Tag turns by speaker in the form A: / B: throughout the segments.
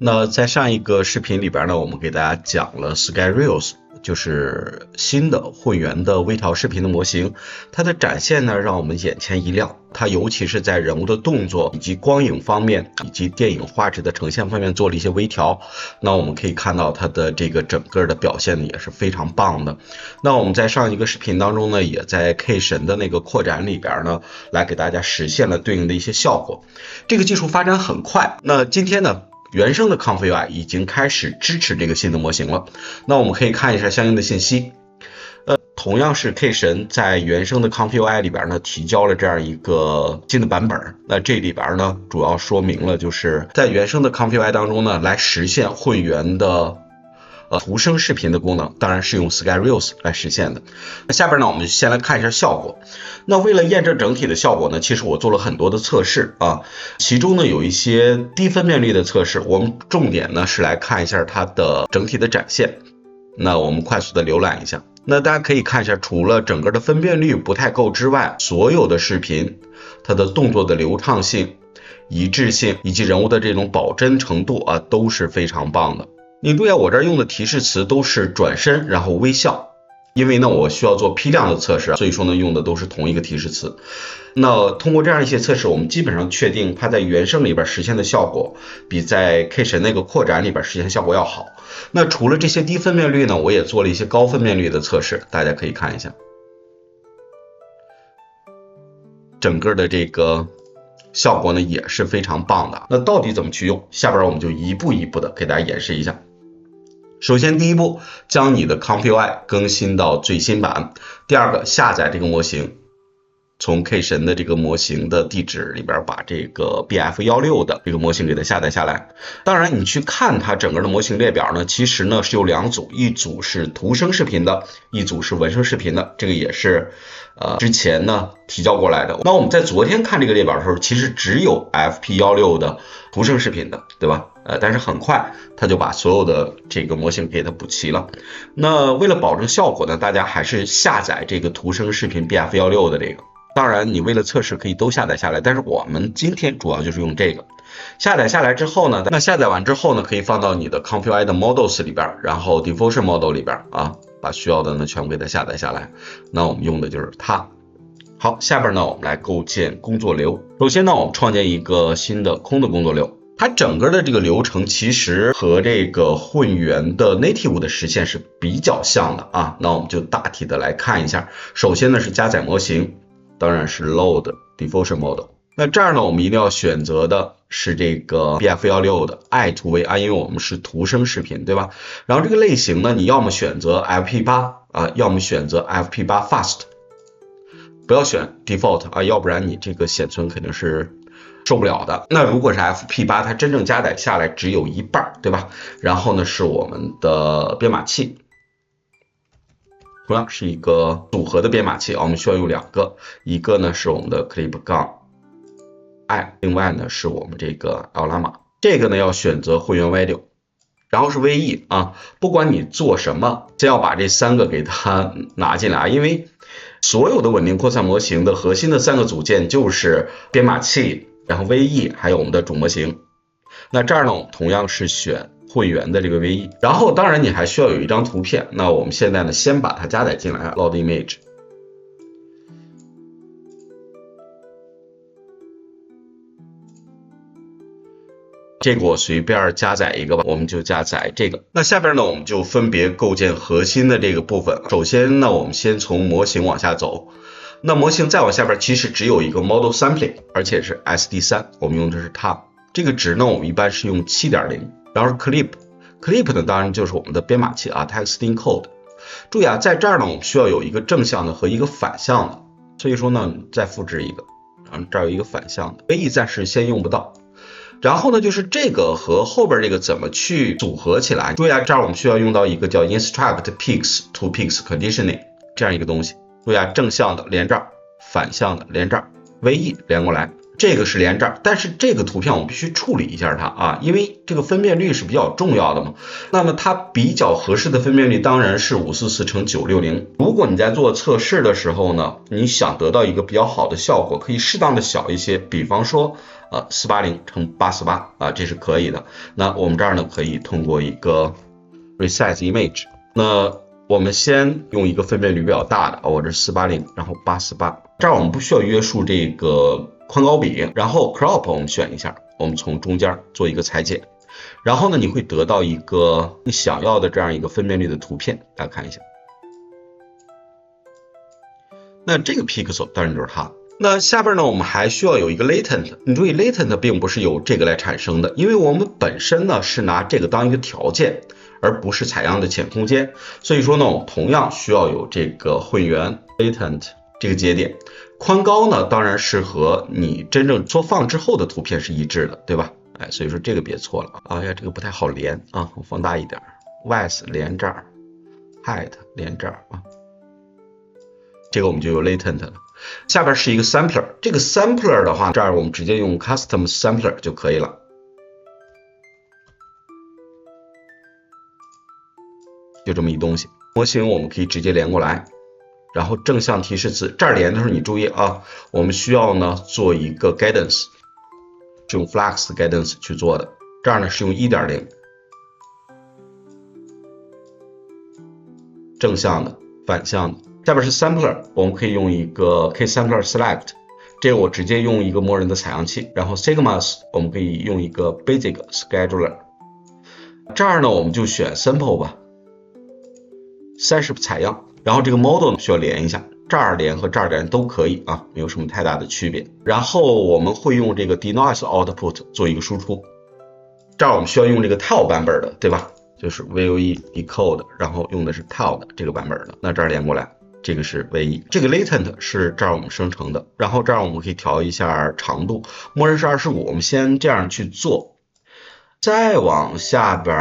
A: 那在上一个视频里边呢，我们给大家讲了 SkyReels， 就是新的混元的微调视频的模型。它的展现呢，让我们眼前一亮。它尤其是在人物的动作以及光影方面，以及电影画质的呈现方面做了一些微调。那我们可以看到它的这个整个的表现呢，也是非常棒的。那我们在上一个视频当中呢，也在 K 神的那个扩展里边呢，来给大家实现了对应的一些效果。这个技术发展很快。那今天呢，原生的 ComfyUI 已经开始支持这个新的模型了。那我们可以看一下相应的信息。同样是 K 神在原生的 ComfyUI 里边呢，提交了这样一个新的版本。那这里边呢，主要说明了就是在原生的 ComfyUI 当中呢，来实现混元的图生视频的功能，当然是用 SkyReels 来实现的。那下边呢，我们先来看一下效果。那为了验证整体的效果呢，其实我做了很多的测试啊，其中呢有一些低分辨率的测试，我们重点呢是来看一下它的整体的展现。那我们快速的浏览一下。那大家可以看一下，除了整个的分辨率不太够之外，所有的视频它的动作的流畅性、一致性以及人物的这种保真程度啊，都是非常棒的。你注意我这儿用的提示词都是转身然后微笑，因为呢我需要做批量的测试，所以说呢用的都是同一个提示词。那通过这样一些测试，我们基本上确定它在原生里边实现的效果比在 K 神那个扩展里边实现效果要好。那除了这些低分辨率呢，我也做了一些高分辨率的测试，大家可以看一下整个的这个效果呢也是非常棒的。那到底怎么去用？下边我们就一步一步的给大家演示一下。首先第一步，将你的 ComfyUI 更新到最新版。第二个，下载这个模型，从 K 神的这个模型的地址里边把这个 BF16 的这个模型给它下载下来。当然你去看它整个的模型列表呢，其实呢是有两组，一组是图生视频的，一组是文生视频的，这个也是之前呢提交过来的。那我们在昨天看这个列表的时候，其实只有 FP16 的图生视频的，对吧？但是很快它就把所有的这个模型给它补齐了。那为了保证效果呢，大家还是下载这个图生视频 BF16 的这个。当然你为了测试可以都下载下来，但是我们今天主要就是用这个。下载下来之后呢，那下载完之后呢，可以放到你的 ComfyUI 的 Models 里边，然后 Diffusion Model 里边啊，把需要的呢全部给它下载下来。那我们用的就是它。好，下边呢我们来构建工作流。首先呢，我们创建一个新的空的工作流。它整个的这个流程其实和这个混元的 Native 的实现是比较像的啊。那我们就大体的来看一下。首先呢是加载模型，当然是 Load Diffusion Model。那这儿呢我们一定要选择的是这个 BF16 的爱图为啊，因为我们是图生视频，对吧？然后这个类型呢，你要么选择 FP8 啊，要么选择 FP8 Fast， 不要选 Default 啊，要不然你这个显存肯定是受不了的。那如果是 FP8， 它真正加载下来只有一半，对吧？然后呢是我们的编码器，同样是一个组合的编码器，我们需要用两个，一个呢是我们的 Clip-i， 另外呢是我们这个 Llama。这个呢要选择混元 Video， 然后是 VE 啊，不管你做什么，先要把这三个给它拿进来，因为所有的稳定扩散模型的核心的三个组件就是编码器，然后 VE 还有我们的主模型。那这儿呢我们同样是选混元的这个 VE， 然后当然你还需要有一张图片，那我们现在呢先把它加载进来 Load Image。 这个我随便加载一个吧，我们就加载这个。那下边呢我们就分别构建核心的这个部分。首先呢我们先从模型往下走，那模型再往下边其实只有一个 Model Sampling， 而且是 SD3， 我们用的是它。这个值呢我们一般是用 7.0， 然后是 Clip 呢当然就是我们的编码器啊 Text Encode。 注意啊，在这儿呢我们需要有一个正向的和一个反向的，所以说呢再复制一个，然后这儿有一个反向的， VE 暂时先用不到。然后呢就是这个和后边这个怎么去组合起来。注意啊，这儿我们需要用到一个叫 Instruct Peaks to Peaks Conditioning 这样一个东西。注意啊，正向的连这儿，反向的连这儿， VE 连过来，这个是连这儿，但是这个图片我们必须处理一下它啊，因为这个分辨率是比较重要的嘛。那么它比较合适的分辨率当然是544×960。如果你在做测试的时候呢，你想得到一个比较好的效果，可以适当的小一些，比方说480乘848啊，这是可以的。那我们这儿呢可以通过一个 resize image， 那我们先用一个分辨率比较大的，我这是480，然后848，这儿我们不需要约束这个宽高比，然后 crop 我们选一下，我们从中间做一个裁剪，然后呢你会得到一个你想要的这样一个分辨率的图片，大家看一下。那这个 pixel 当然就是它。那下边呢，我们还需要有一个 latent。你注意 latent 并不是由这个来产生的，因为我们本身呢是拿这个当一个条件，而不是采样的浅空间。所以说呢，我们同样需要有这个混元 latent 这个节点。宽高呢，当然是和你真正做放之后的图片是一致的，对吧？哎，所以说这个别错了。哎呀，这个不太好连啊，我放大一点 ，width 连这儿 ，height 连这儿啊。这个我们就有 latent 了。下边是一个 sampler， 这个 sampler 的话，这儿我们直接用 custom sampler 就可以了。就这么一东西，模型我们可以直接连过来，然后正向提示词，这儿连的时候你注意啊，我们需要呢做一个 guidance， 是用 flux guidance 去做的，这儿呢是用 1.0， 正向的、反向的。下边是 sampler， 我们可以用一个 ksampler select， 这个我直接用一个默认的采样器，然后 sigmas 我们可以用一个 basic scheduler， 这儿呢我们就选 simple 吧，30采样，然后这个 model 呢需要连一下，这儿连和这儿连都可以啊，没有什么太大的区别。然后我们会用这个 denoise output 做一个输出，这儿我们需要用这个 tile 版本的，对吧？就是 voe decode， 然后用的是 tile 的这个版本的，那这儿连过来。这个是唯一，这个 latent 是这儿我们生成的，然后这儿我们可以调一下长度，默认是25，我们先这样去做，再往下边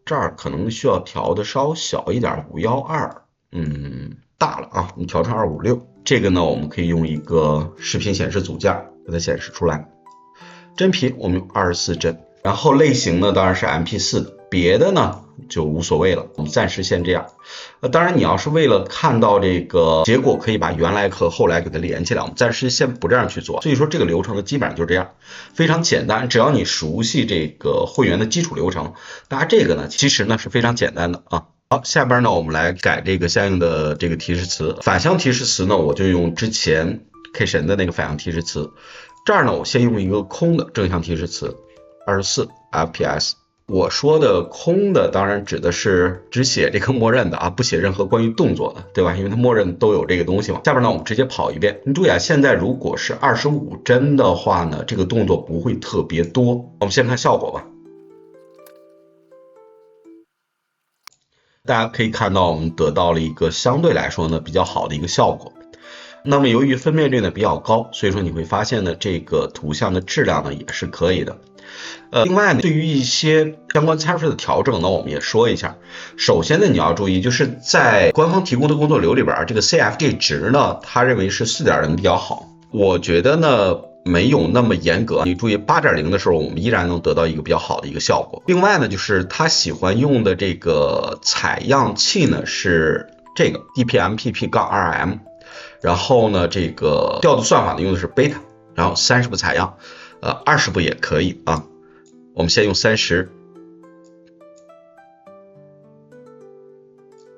A: 这儿可能需要调的稍小一点，512，大了啊，我们调成256。这个呢，我们可以用一个视频显示组件给它显示出来，帧频我们用24帧，然后类型呢当然是 MP4 的，别的呢就无所谓了，我们暂时先这样。当然你要是为了看到这个结果，可以把原来和后来给它连起来，我们暂时先不这样去做。所以说这个流程呢基本上就这样，非常简单，只要你熟悉这个会员的基础流程，大家这个呢其实呢是非常简单的啊。好，下边呢我们来改这个相应的这个提示词，反向提示词呢我就用之前 K 神的那个反向提示词，这儿呢我先用一个空的正向提示词24 fps。我说的空的当然指的是只写这个默认的啊，不写任何关于动作的，对吧？因为它默认都有这个东西嘛。下边呢我们直接跑一遍，你注意啊，现在如果是25帧的话呢，这个动作不会特别多。我们先看效果吧。大家可以看到我们得到了一个相对来说呢比较好的一个效果。那么由于分辨率呢比较高，所以说你会发现呢这个图像的质量呢也是可以的。另外呢，对于一些相关参数的调整呢，我们也说一下。首先呢，你要注意，就是在官方提供的工作流里边，这个 CFG 值呢，他认为是 4.0 比较好。我觉得呢，没有那么严格。你注意 8.0 的时候，我们依然能得到一个比较好的一个效果。另外呢，就是他喜欢用的这个采样器呢是这个 DPMPP-2M， 然后呢，这个调度算法呢用的是 beta， 然后30步采样。20步也可以啊，我们先用30。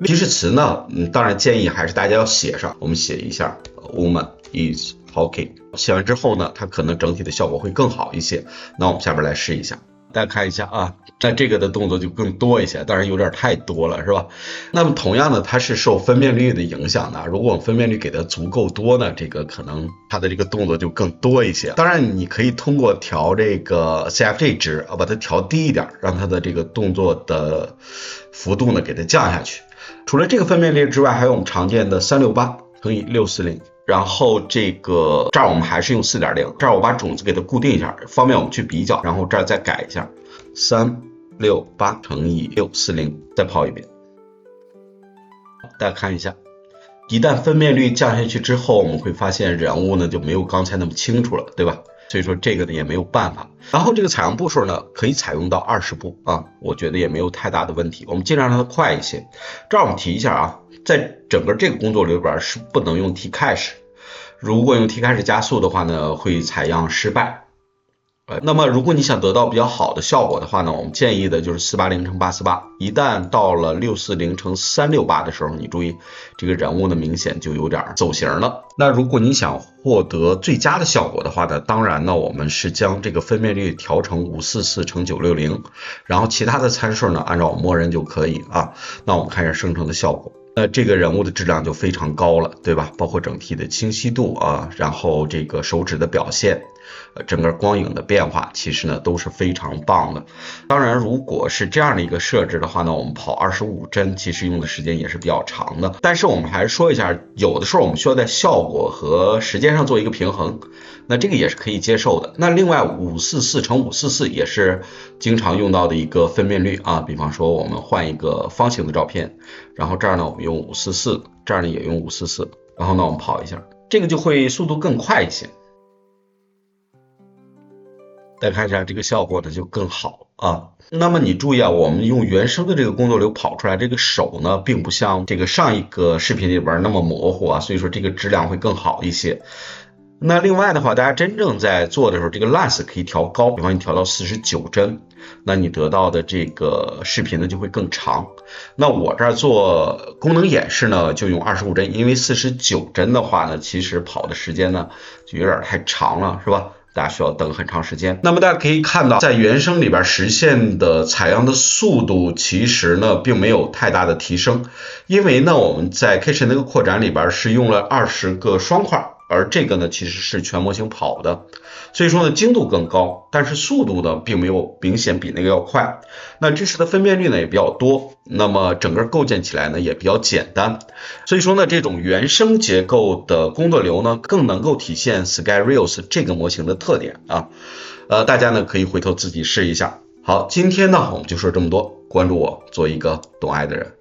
A: 提示词呢，当然建议还是大家要写上，我们写一下 woman is talking。写完之后呢，它可能整体的效果会更好一些。那我们下边来试一下。大家看一下啊，那这个的动作就更多一些，当然有点太多了，是吧？那么同样的，它是受分辨率的影响的。如果我们分辨率给它足够多呢，这个可能它的这个动作就更多一些。当然，你可以通过调这个 CFG 值把它调低一点，让它的这个动作的幅度呢给它降下去。除了这个分辨率之外，还有我们常见的368乘以640。然后这个这儿我们还是用 4.0， 这儿我把种子给它固定一下，方便我们去比较。然后这儿再改一下368乘以640，再跑一遍。大家看一下，一旦分辨率降下去之后，我们会发现人物呢就没有刚才那么清楚了，对吧？所以说这个呢也没有办法。然后这个采样步数呢可以采用到20步啊，我觉得也没有太大的问题。我们尽量让它快一些。这儿我们提一下啊，在整个这个工作里边是不能用 Tcache， 如果用 Tcache 加速的话呢，会采样失败。那么如果你想得到比较好的效果的话呢，我们建议的就是480×848，一旦到了640×368的时候，你注意这个人物呢明显就有点走形了。那如果你想获得最佳的效果的话呢，当然呢我们是将这个分辨率调成544×960，然后其他的参数呢按照我默认就可以啊。那我们看一下生成的效果。这个人物的质量就非常高了，对吧？包括整体的清晰度啊，然后这个手指的表现，整个光影的变化，其实呢都是非常棒的。当然，如果是这样的一个设置的话呢，我们跑25帧，其实用的时间也是比较长的。但是我们还是说一下，有的时候我们需要在效果和时间上做一个平衡，那这个也是可以接受的。那另外544×544也是经常用到的一个分辨率啊，比方说我们换一个方形的照片，然后这儿呢我们用544，这儿呢也用544，然后呢我们跑一下，这个就会速度更快一些。再看一下这个效果呢就更好啊。那么你注意啊，我们用原生的这个工作流跑出来，这个手呢并不像这个上一个视频里边那么模糊啊，所以说这个质量会更好一些。那另外的话，大家真正在做的时候，这个 lens 可以调高，比方你调到49帧，那你得到的这个视频呢就会更长。那我这儿做功能演示呢，就用25帧，因为49帧的话呢，其实跑的时间呢就有点太长了，是吧？大家需要等很长时间。那么大家可以看到，在原生里边实现的采样的速度，其实呢并没有太大的提升，因为呢我们在 Kitchen 那个扩展里边是用了20个双块。而这个呢其实是全模型跑的，所以说呢精度更高，但是速度呢并没有明显比那个要快。那支持的分辨率呢也比较多，那么整个构建起来呢也比较简单。所以说呢这种原生结构的工作流呢更能够体现 SkyReels 这个模型的特点啊。大家呢可以回头自己试一下。好，今天呢我们就说这么多，关注我，做一个懂爱的人。